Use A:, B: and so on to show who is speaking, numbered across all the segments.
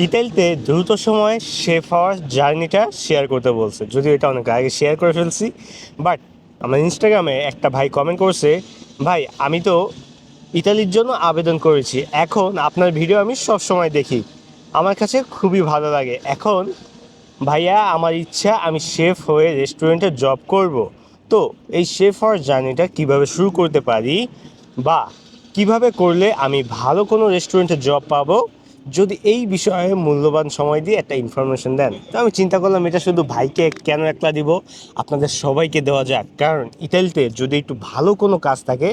A: ইতালিতে দ্রুত সময়ে শেফ হওয়ার জার্নিটা শেয়ার করতে বলছে, যদিও এটা অনেক আগে শেয়ার করে ফেলছি। বাট আমার ইনস্টাগ্রামে একটা ভাই কমেন্ট করছে, ভাই আমি তো ইতালির জন্য আবেদন করেছি, এখন আপনার ভিডিও আমি সব সময় দেখি, আমার কাছে খুবই ভালো লাগে। এখন ভাইয়া আমার ইচ্ছা আমি শেফ হয়ে রেস্টুরেন্টে জব করব। তো এই শেফ হওয়ার জার্নিটা কীভাবে শুরু করতে পারি, বা কিভাবে করলে আমি ভালো কোনো রেস্টুরেন্টে জব পাবো, যদি এই বিষয়ে মূল্যবান সময় দিয়ে একটা ইনফরমেশন দেন। তো আমি চিন্তা করলাম এটা শুধু ভাইকে কেন একলা দিব, আপনাদের সবাইকে দেওয়া যাক। কারণ ইতালিতে যদি একটু ভালো কোনো কাজ থাকে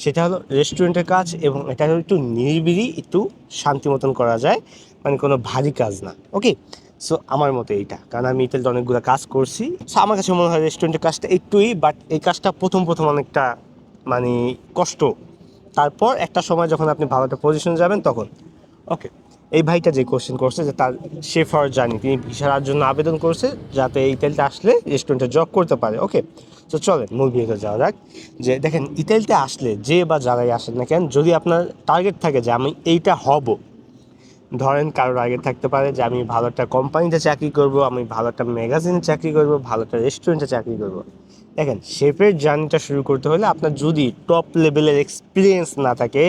A: সেটা হলো রেস্টুরেন্টের কাজ, এবং এটা হলো একটু নিরিবিলি, একটু শান্তি মতন করা যায়, মানে কোনো ভারী কাজ না। ওকে, সো আমার মতে এইটা, কারণ আমি ইতালিতে অনেকগুলো কাজ করছি। সো আমার কাছে মনে হয় রেস্টুরেন্টের কাজটা একটুই, বাট এই কাজটা প্রথম প্রথম অনেকটা মানে কষ্ট। তারপর একটা সময় যখন আপনি ভালো একটা পজিশনে যাবেন তখন। ওকে, এই ভাইটা যে কোশ্চেন করছে যে তার শেফ হওয়ার জার্নি, তিনি ভিসার জন্য আবেদন করছে যাতে ইতালিতে আসলে রেস্টুরেন্টে জব করতে পারে। ওকে, তো চলেন মূল ভিডিওতে যাওয়া যাক। যে দেখেন, ইতালিতে আসলে যে বা যারাই আসেন না কেন, যদি আপনার টার্গেট থাকে যে আমি এইটা হব, ধরেন কারোর আগে থাকতে পারে যে আমি ভালো একটা কোম্পানিতে চাকরি করব, আমি ভালো একটা ম্যাগাজিনে চাকরি করব, ভালো একটা রেস্টুরেন্টে চাকরি করব। দেখেন, শেফের জার্নিটা শুরু করতে হলে আপনার যদি টপ লেভেলের এক্সপিরিয়েন্স না থাকে,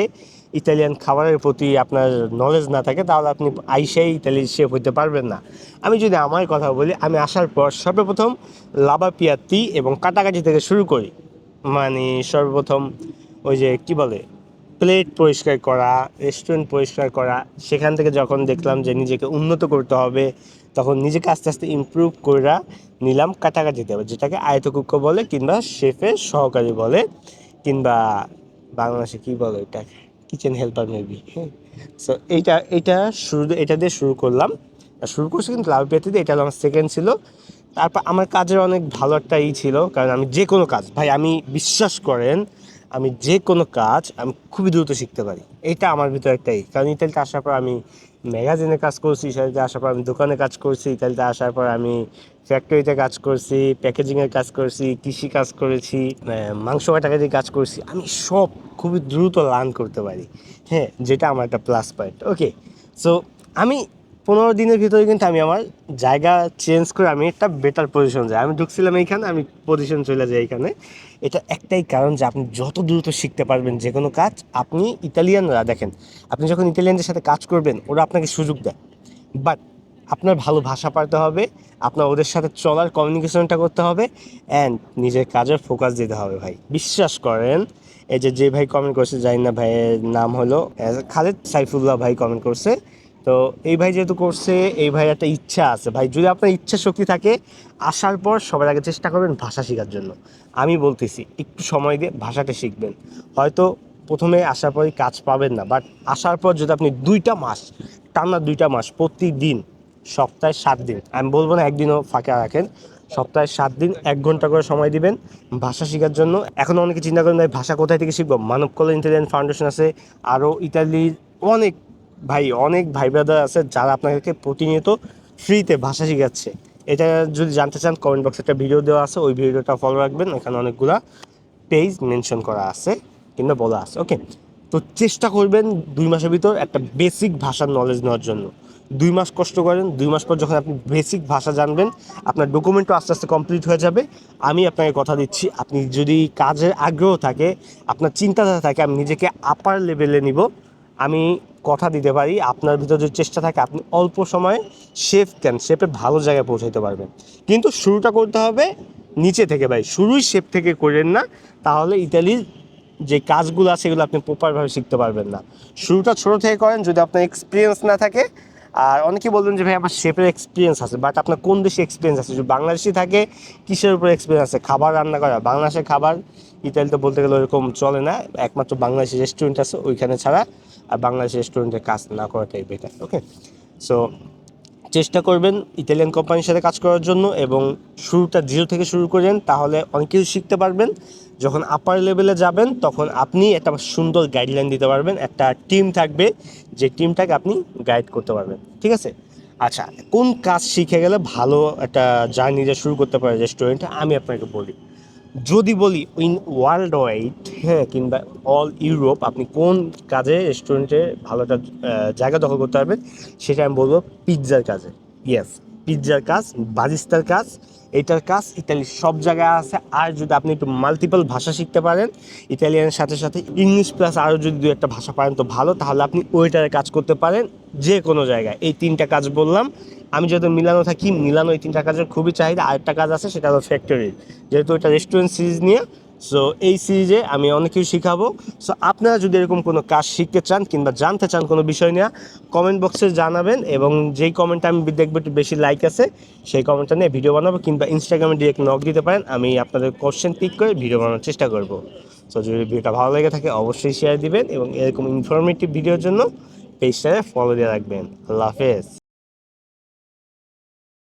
A: ইতালিয়ান খাবারের প্রতি আপনার নলেজ না থাকে, তাহলে আপনি আইসাই ইতালির শেফ হইতে পারবেন না। আমি যদি আমার কথা বলি, আমি আসার পর সর্বপ্রথম লাবা পিয়াত্তি এবং কাটাকাটি থেকে শুরু করি। মানে সর্বপ্রথম ওই যে কি বলে, প্লেট পরিষ্কার করা, রেস্টুরেন্ট পরিষ্কার করা, সেখান থেকে যখন দেখলাম যে নিজেকে উন্নত করতে হবে, তখন নিজেকে আস্তে আস্তে ইমপ্রুভ করে নিলাম কাটাকাটিতে, যেটাকে আয়তকুক্ষ বলে, কিংবা শেফের সহকারী বলে, কিংবা বাংলাদেশে কী বলে এটাকে, কিচেন হেল্পার মেবি। হ্যাঁ, সো এইটা এটা দিয়ে শুরু করলাম। শুরু করছি কিন্তু লাভ পেতে দিয়ে, এটা আমার সেকেন্ড ছিল। তারপর আমার কাজের অনেক ভালো একটা ছিল, কারণ আমি যে কোনো কাজ, ভাই আমি বিশ্বাস করেন, আমি যে কোনো কাজ আমি খুবই দ্রুত শিখতে পারি। এটা আমার ভিতরে একটাই, কারণ ইতালিতে আসার পর আমি ম্যাগাজিনে কাজ করছি, ইতালিতে আসার পর আমি দোকানে কাজ করছি, ইতালিতে আসার পর আমি ফ্যাক্টরিতে কাজ করছি, প্যাকেজিংয়ের কাজ করছি, কৃষি কাজ করেছি, মাংস কাটাকাটি কাজ করছি। আমি সব খুবই দ্রুত লার্ন করতে পারি। হ্যাঁ, যেটা আমার একটা প্লাস পয়েন্ট। ওকে, সো আমি 15 দিনের ভিতরে কিন্তু আমি আমার জায়গা চেঞ্জ করে আমি একটা বেটার পজিশন যাই। আমি ঢুকছিলাম এইখানে, আমি পজিশন চলে যাই এইখানে। এটা একটাই কারণ যে আপনি যত দ্রুত শিখতে পারবেন যে কোনো কাজ, আপনি ইতালিয়ানরা দেখেন, আপনি যখন ইতালিয়ানদের সাথে কাজ করবেন ওরা আপনাকে সুযোগ দেয়, বাট আপনার ভালো ভাষা পারতে হবে, আপনার ওদের সাথে চলার কমিউনিকেশনটা করতে হবে, অ্যান্ড নিজের কাজের ফোকাস দিতে হবে। ভাই বিশ্বাস করেন, এই যে ভাই কমেন্ট করছে, জানি না ভাইয়ের নাম হলো খালেদ সাইফুল্লাহ ভাই কমেন্ট করছে। তো এই ভাই যেহেতু করছে, এই ভাইয়ের একটা ইচ্ছা আছে। ভাই যদি আপনার ইচ্ছা শক্তি থাকে, আসার পর সবার আগে চেষ্টা করবেন ভাষা শেখার জন্য। আমি বলতেছি একটু সময় দিয়ে ভাষাটা শিখবেন। হয়তো প্রথমে আসার পরই কাজ পাবেন না, বাট আসার পর যদি আপনি 2টা মাস, টানা 2টা মাস প্রতিদিন, সপ্তাহে 7 দিন, আমি বলবো না একদিনও ফাঁকা রাখেন, সপ্তাহে 7 দিন 1 ঘন্টা করে সময় দিবেন ভাষা শেখার জন্য। এখন অনেকে চিন্তা করেন ভাই ভাষা কোথায় থেকে শিখবো, মানব কল্যাণ ইন্টেলিজেন্স ফাউন্ডেশন আছে, আরও ইতালির অনেক অনেক ভাই ব্রাদার আছে যারা আপনাকে প্রতিনিয়ত ফ্রিতে ভাষা শেখাচ্ছে। এটা যদি জানতে চান, কমেন্ট বক্সে একটা ভিডিও দেওয়া আছে, ওই ভিডিওটা ফলো রাখবেন, এখানে অনেকগুলা পেজ মেনশন করা আছে কিংবা বলা আছে। ওকে, তো চেষ্টা করবেন 2 মাসের ভিতর একটা বেসিক ভাষার নলেজ নেওয়ার জন্য। 2 মাস কষ্ট করেন, 2 মাস পর যখন আপনি বেসিক ভাষা জানবেন, আপনার ডকুমেন্টও আস্তে আস্তে কমপ্লিট হয়ে যাবে। আমি আপনাকে কথা দিচ্ছি, আপনি যদি কাজের আগ্রহ থাকে, আপনার চিন্তাধারা থাকে আমি নিজেকে আপার লেভেলে নিব, আমি কথা দিতে পারি, আপনার ভিতর যদি চেষ্টা থাকে, আপনি অল্প সময়ে শেপে ভালো জায়গায় পৌঁছাতে পারবেন। কিন্তু শুরুটা করতে হবে নিচে থেকে। ভাই শুরুই শেপ থেকে করেন না, তাহলে ইতালির যে কাজগুলো আছে এগুলো আপনি প্রপারভাবে শিখতে পারবেন না। শুরুটা ছোটো থেকে করেন যদি আপনার এক্সপিরিয়েন্স না থাকে। আর অনেকেই বলবেন যে ভাই আমার শেপের এক্সপিরিয়েন্স আছে, বাট আপনার কোন দেশে এক্সপিরিয়েন্স আছে? যদি বাংলাদেশি থাকে, কিসের উপর এক্সপিরিয়েন্স আছে? খাবার রান্না করা। বাংলাদেশের খাবার ইতালিতে বলতে গেলে ওরকম চলে না, একমাত্র বাংলাদেশি রেস্টুরেন্ট আছে ওইখানে ছাড়া, আর বাংলাদেশি রেস্টুরেন্টে কাজ না করাটাই বেটার। ওকে, সো চেষ্টা করবেন ইতালিয়ান কোম্পানির সাথে কাজ করার জন্য, এবং শুরুটা 0 থেকে শুরু করেন, তাহলে অনেক কিছু শিখতে পারবেন। যখন আপার লেভেলে যাবেন তখন আপনি একটা সুন্দর গাইডলাইন দিতে পারবেন, একটা টিম থাকবে যে টিমটাকে আপনি গাইড করতে পারবেন। ঠিক আছে, আচ্ছা, কোন কাজ শিখে গেলে ভালো একটা জার্নিটা শুরু করতে পারে রেস্টুরেন্টে, আমি আপনাকে বলি। যদি বলি ইন ওয়ার্ল্ড ওয়াইড, হ্যাঁ, কিংবা অল ইউরোপ আপনি কোন কাজে রেস্টুরেন্টে ভালো একটা জায়গা দখল করতে পারবেন, সেটা আমি বলবো পিৎজার কাজে। ইয়েস, পিৎজার কাজ, বারিস্তার কাজ, এটার কাজ ইতালির সব জায়গায় আছে। আর যদি আপনি একটু মাল্টিপল ভাষা শিখতে পারেন, ইতালিয়ানের সাথে সাথে ইংলিশ প্লাস আরও যদি দু একটা ভাষা পারেন তো ভালো, তাহলে আপনি ওয়েটারে কাজ করতে পারেন যে কোনো জায়গায়। এই তিনটা কাজ বললাম। আমি যেহেতু মিলানো থাকি, মিলানো এই তিনটা কাজের খুবই চাহিদা। আরেকটা কাজ আছে, সেটা হলো ফ্যাক্টরির, যেহেতু এটা রেস্টুরেন্ট সিরিজ নিয়ে। সো এই সিরিজে আমি অনেক কিছু শিখাবো। সো আপনারা যদি এরকম কোনো কাজ শিখতে চান কিংবা জানতে চান কোনো বিষয় নিয়ে, কমেন্ট বক্সে জানাবেন, এবং যেই কমেন্টটা আমি দেখবো একটু বেশি লাইক আছে, সেই কমেন্টটা নিয়ে ভিডিও বানাবো, কিংবা ইনস্টাগ্রামে ডিরেক্ট নক দিতে পারেন, আমি আপনাদের কোশ্চেন পিক করে ভিডিও বানানোর চেষ্টা করব। সো যদি ভিডিওটা ভালো লেগে থাকে অবশ্যই শেয়ার দিবেন, এবং এরকম ইনফরমেটিভ ভিডিওর জন্য পেজটাকে ফলো দিয়ে রাখবেন। আল্লাহ হাফেজ।